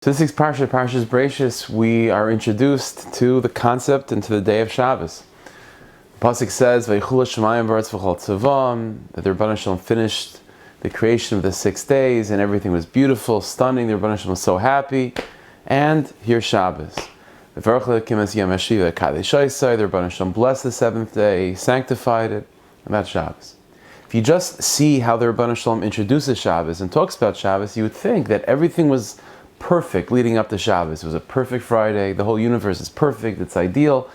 So this week's Parshas Berashis, we are introduced to the concept and to the day of Shabbos. The pasuk says, "Vaychulu Shemayim v'aretz v'chol tzavam," that the Rebbeinu Shalom finished the creation of the 6 days, and everything was beautiful, stunning. The Rebbeinu Shalom was so happy, and here's Shabbos. The Rebbeinu Shalom blessed the 7th day, sanctified it, and that's Shabbos. If you just see how the Rebbeinu Shalom introduces Shabbos and talks about Shabbos, you would think that everything was perfect leading up to Shabbos. It was a perfect Friday. The whole universe is perfect. It's ideal.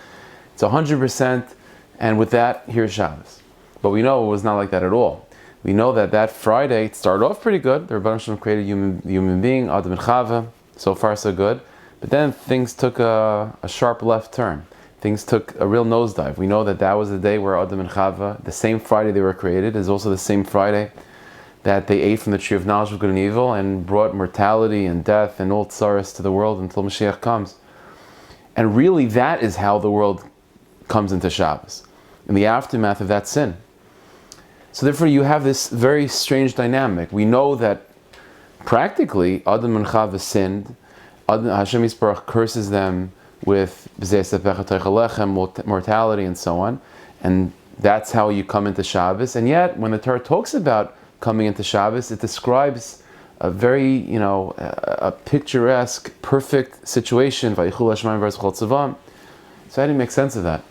It's 100%. And with that, here's Shabbos. But we know it was not like that at all. We know that Friday it started off pretty good. The Rebbeinu Shalom created human being, Adam and Chava. So far, so good. But then things took a sharp left turn. Things took a real nosedive. We know that was the day where Adam and Chava, the same Friday they were created, is also the same Friday that they ate from the tree of knowledge of good and evil and brought mortality and death and all tsaras to the world until Mashiach comes. And really that is how the world comes into Shabbos, in the aftermath of that sin. So therefore you have this very strange dynamic. We know that practically Adam and Chava sinned. Hashem Yisparach curses them with mortality and so on. And that's how you come into Shabbos. And yet when the Torah talks about coming into Shabbos, it describes a very, a picturesque, perfect situation. So how do you make sense of that?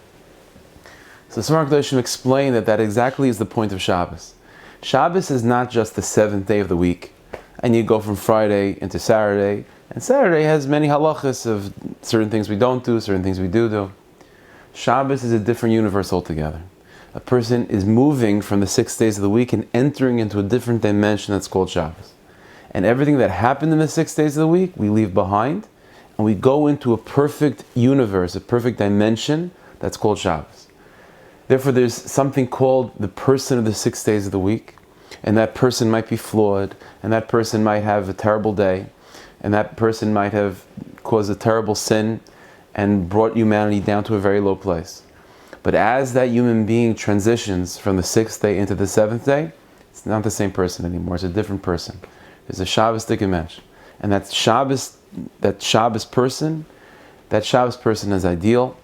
So Sfar HaKadoshim explain that exactly is the point of Shabbos. Shabbos is not just the 7th day of the week, and you go from Friday into Saturday, and Saturday has many halachas of certain things we don't do, certain things we do. Shabbos is a different universe altogether. A person is moving from the 6 days of the week and entering into a different dimension that's called Shabbos. And everything that happened in the 6 days of the week, we leave behind, and we go into a perfect universe, a perfect dimension that's called Shabbos. Therefore, there's something called the person of the 6 days of the week, and that person might be flawed, and that person might have a terrible day, and that person might have caused a terrible sin and brought humanity down to a very low place. But as that human being transitions from the 6th day into the 7th day, it's not the same person anymore. It's a different person. There's a Shabbos Dikemensh. And that Shabbos person is ideal.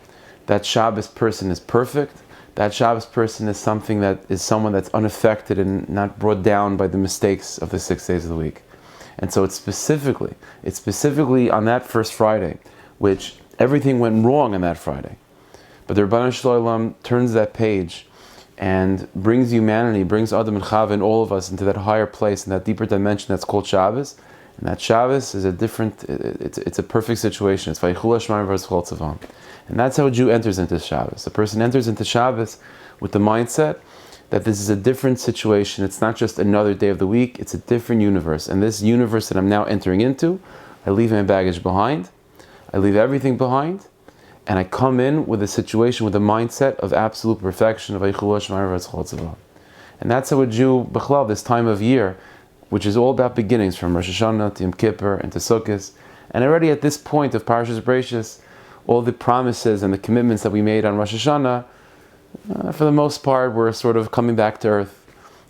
That Shabbos person is perfect. That Shabbos person is someone that's unaffected and not brought down by the mistakes of the 6 days of the week. And so it's specifically on that first Friday, which everything went wrong on that Friday. But the Rebbeinu Shalom turns that page and brings humanity, brings Adam and Chava and all of us into that higher place, in that deeper dimension that's called Shabbos. And that Shabbos is it's a perfect situation. It's Vaychulu Shemayim v'aretz v'chol tzavam. And that's how a Jew enters into Shabbos. A person enters into Shabbos with the mindset that this is a different situation. It's not just another day of the week, it's a different universe. And this universe that I'm now entering into, I leave my baggage behind, I leave everything behind, and I come in with a situation, with a mindset of absolute perfection, of Vaychulu Shemayim v'aretz v'chol tzavam. And that's how a Jew, B'chlal, this time of year, which is all about beginnings, from Rosh Hashanah to Yom Kippur and to Sukkot. And already at this point of Parshas Berashis, all the promises and the commitments that we made on Rosh Hashanah, for the most part, we're sort of coming back to earth.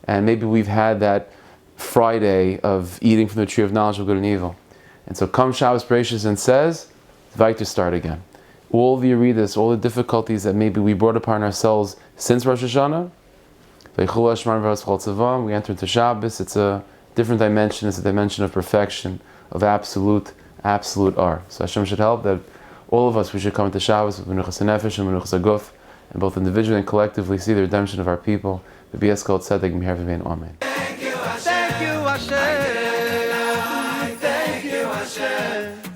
And maybe we've had that Friday of eating from the tree of knowledge of good and evil. And so comes Shabbos Berashis and says, "Vayt to start again." All the Yeridas, all the difficulties that maybe we brought upon ourselves since Rosh Hashanah, we enter into Shabbos. It's a different dimension. It's a dimension of perfection, of absolute R. So Hashem should help that all of us, we should come into Shabbos with Menuchas HaNefesh and Menuchas HaGuf, and both individually and collectively see the redemption of our people. The BS called Tzedek Meher V'Vein. Amen. Thank you, Hashem. Thank you, Hashem.